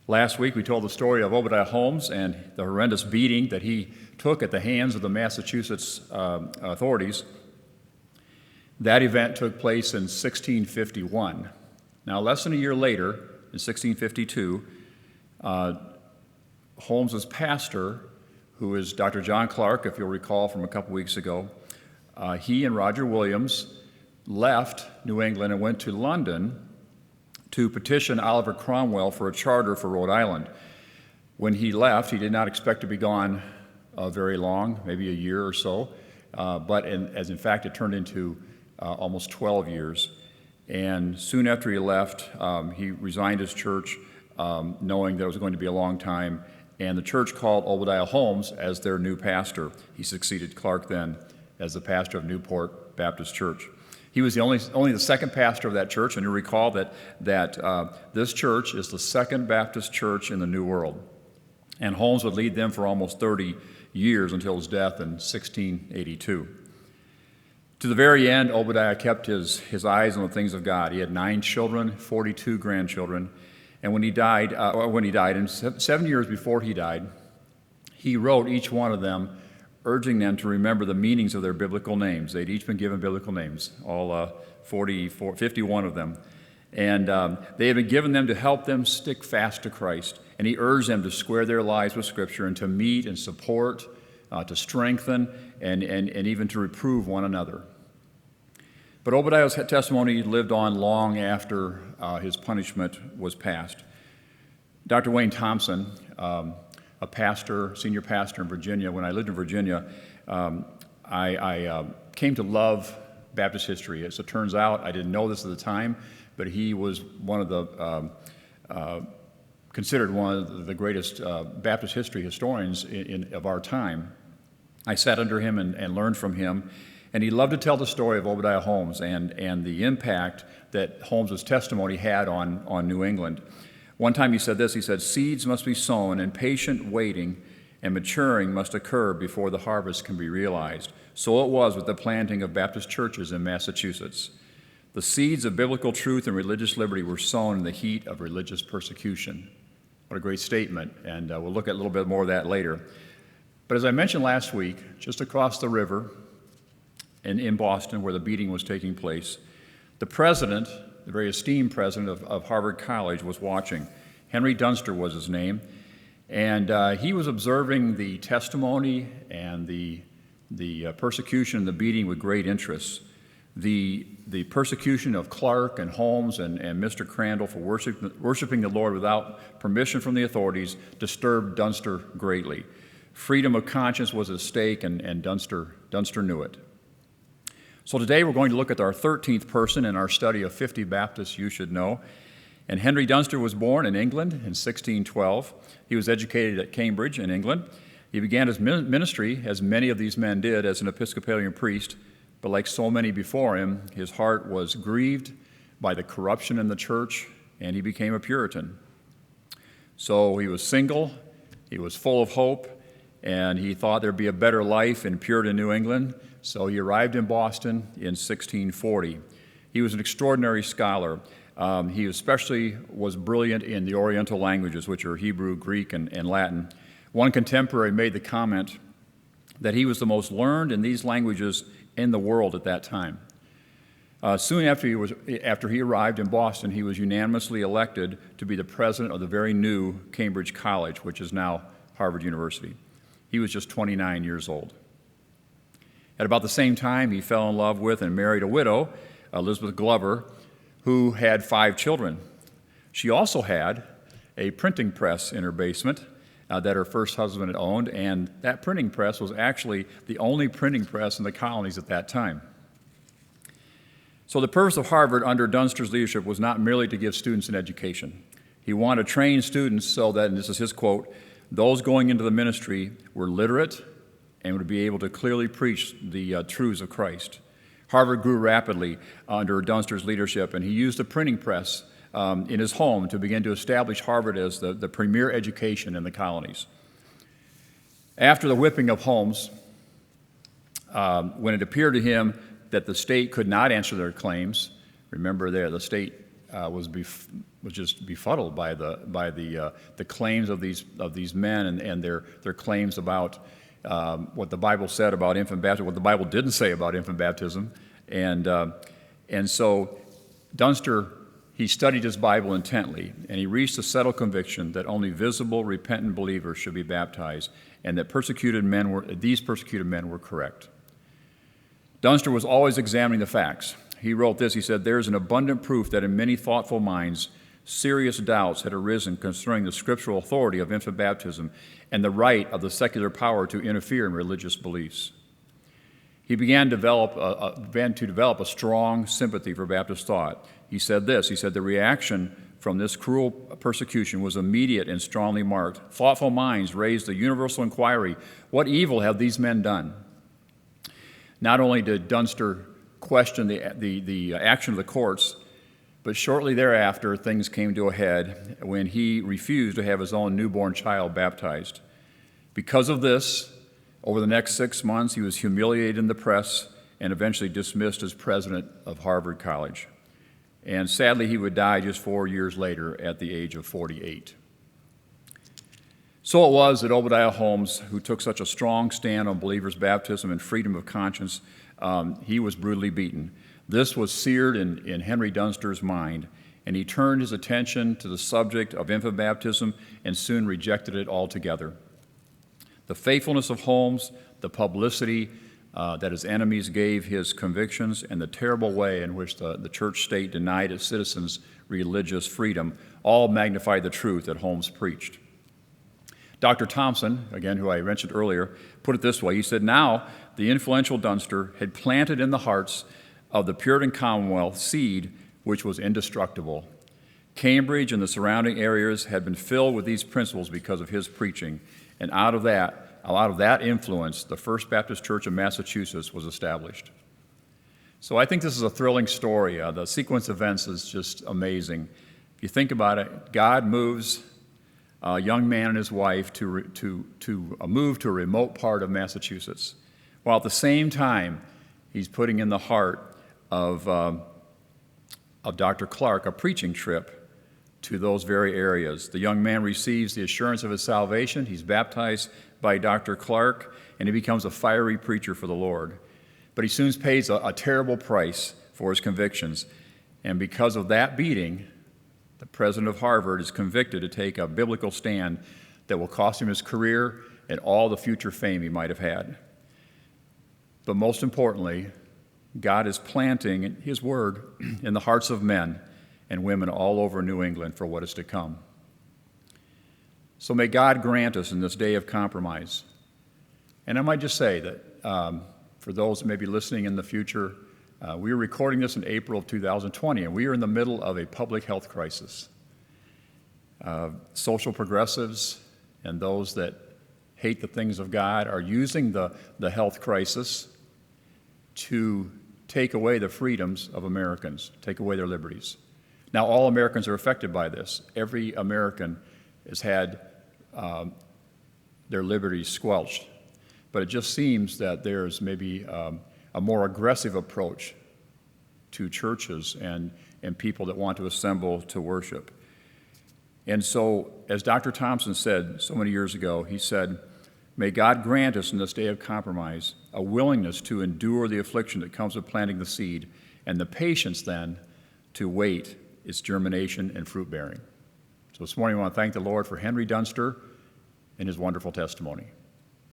Last week we told the story of Obadiah Holmes and the horrendous beating that he took at the hands of the Massachusetts authorities. That event took place in 1651. Now, less than a year later, in 1652, Holmes's pastor, who is Dr. John Clark, if you'll recall from a couple weeks ago, he and Roger Williams left New England and went to London to petition Oliver Cromwell for a charter for Rhode Island. When he left, he did not expect to be gone very long, maybe a year or so, but as in fact it turned into almost 12 years. And soon after he left, he resigned his church, knowing that it was going to be a long time, and the church called Obadiah Holmes as their new pastor. He succeeded Clark then as the pastor of Newport Baptist Church. He was only the second pastor of that church, and you recall that this church is the second Baptist church in the New World. And Holmes would lead them for almost 30 years until his death in 1682. To the very end, Obadiah kept his eyes on the things of God. He had 9 children, 42 grandchildren, and when he died, and 7 years before he died, he wrote each one of them, urging them to remember the meanings of their biblical names. They'd each been given biblical names, all 51 of them. And they had been given them to help them stick fast to Christ. And he urged them to square their lives with Scripture and to meet and support, to strengthen, and even to reprove one another. But Obadiah's testimony lived on long after his punishment was passed. Dr. Wayne Thompson, a senior pastor in Virginia. When I lived in Virginia, I came to love Baptist history. As it turns out, I didn't know this at the time, but he was considered one of the greatest Baptist history historians of our time. I sat under him and learned from him, and he loved to tell the story of Obadiah Holmes and the impact that Holmes's testimony had on New England. One time he said this, he said, "Seeds must be sown and patient waiting and maturing must occur before the harvest can be realized." So it was with the planting of Baptist churches in Massachusetts. The seeds of biblical truth and religious liberty were sown in the heat of religious persecution. What a great statement, and we'll look at a little bit more of that later. But as I mentioned last week, just across the river in Boston where the beating was taking place, the president, the very esteemed president of Harvard College, was watching. Henry Dunster was his name, and he was observing the testimony and the persecution and the beating with great interest. The persecution of Clark and Holmes and Mr. Crandall for worshiping the Lord without permission from the authorities disturbed Dunster greatly. Freedom of conscience was at stake, and Dunster knew it. So today we're going to look at our 13th person in our study of 50 Baptists you should know. And Henry Dunster was born in England in 1612. He was educated at Cambridge in England. He began his ministry, as many of these men did, as an Episcopalian priest. But like so many before him, his heart was grieved by the corruption in the church, and he became a Puritan. So he was single, he was full of hope, and he thought there'd be a better life in Puritan New England. So he arrived in Boston in 1640. He was an extraordinary scholar. He especially was brilliant in the Oriental languages, which are Hebrew, Greek, and Latin. One contemporary made the comment that he was the most learned in these languages in the world at that time. Soon after he arrived in Boston, he was unanimously elected to be the president of the very new Cambridge College, which is now Harvard University. He was just 29 years old. At about the same time, he fell in love with and married a widow, Elizabeth Glover, who had 5 children. She also had a printing press in her basement that her first husband had owned, and that printing press was actually the only printing press in the colonies at that time. So the purpose of Harvard under Dunster's leadership was not merely to give students an education. He wanted to train students so that, and this is his quote, those going into the ministry were literate and would be able to clearly preach the truths of Christ. Harvard grew rapidly under Dunster's leadership, and he used a printing press in his home to begin to establish Harvard as the premier education in the colonies. After the whipping of Holmes, when it appeared to him that the state could not answer their claims, remember there, the state was was just befuddled by the claims of these men and their claims about what the Bible said about infant baptism, what the Bible didn't say about infant baptism, and so Dunster, he studied his Bible intently, and he reached a settled conviction that only visible, repentant believers should be baptized, and that these persecuted men were correct. Dunster was always examining the facts. He wrote this, he said, "There is an abundant proof that in many thoughtful minds, serious doubts had arisen concerning the scriptural authority of infant baptism and the right of the secular power to interfere in religious beliefs." He began to develop a strong sympathy for Baptist thought. He said this, he said, "The reaction from this cruel persecution was immediate and strongly marked. Thoughtful minds raised a universal inquiry, what evil have these men done?" Not only did Dunster question the action of the courts, but shortly thereafter, things came to a head when he refused to have his own newborn child baptized. Because of this, over the next 6 months, he was humiliated in the press and eventually dismissed as president of Harvard College. And sadly, he would die just 4 years later at the age of 48. So it was that Obadiah Holmes, who took such a strong stand on believers' baptism and freedom of conscience, he was brutally beaten. This was seared in Henry Dunster's mind, and he turned his attention to the subject of infant baptism and soon rejected it altogether. The faithfulness of Holmes, the publicity that his enemies gave his convictions, and the terrible way in which the church state denied its citizens religious freedom all magnified the truth that Holmes preached. Dr. Thompson, again, who I mentioned earlier, put it this way. He said, "Now the influential Dunster had planted in the hearts of the Puritan Commonwealth seed which was indestructible. Cambridge and the surrounding areas had been filled with these principles because of his preaching, and out of that influence, the First Baptist Church of Massachusetts was established." So I think this is a thrilling story. The sequence of events is just amazing. If you think about it, God moves a young man and his wife to move to a remote part of Massachusetts, while at the same time, he's putting in the heart of Dr. Clark a preaching trip to those very areas. The young man receives the assurance of his salvation. He's baptized by Dr. Clark, and he becomes a fiery preacher for the Lord. But he soon pays a terrible price for his convictions, and because of that beating, the president of Harvard is convicted to take a biblical stand that will cost him his career and all the future fame he might have had. But most importantly, God is planting His word in the hearts of men and women all over New England for what is to come. So may God grant us in this day of compromise. And I might just say that for those that may be listening in the future, we are recording this in April of 2020, and we are in the middle of a public health crisis. Social progressives and those that hate the things of God are using the health crisis to take away the freedoms of Americans, take away their liberties. Now, all Americans are affected by this. Every American has had their liberties squelched. But it just seems that there's maybe a more aggressive approach to churches and people that want to assemble to worship. And so, as Dr. Thompson said so many years ago, he said, "May God grant us in this day of compromise a willingness to endure the affliction that comes with planting the seed, and the patience then to wait its germination and fruit bearing." So this morning I want to thank the Lord for Henry Dunster and his wonderful testimony.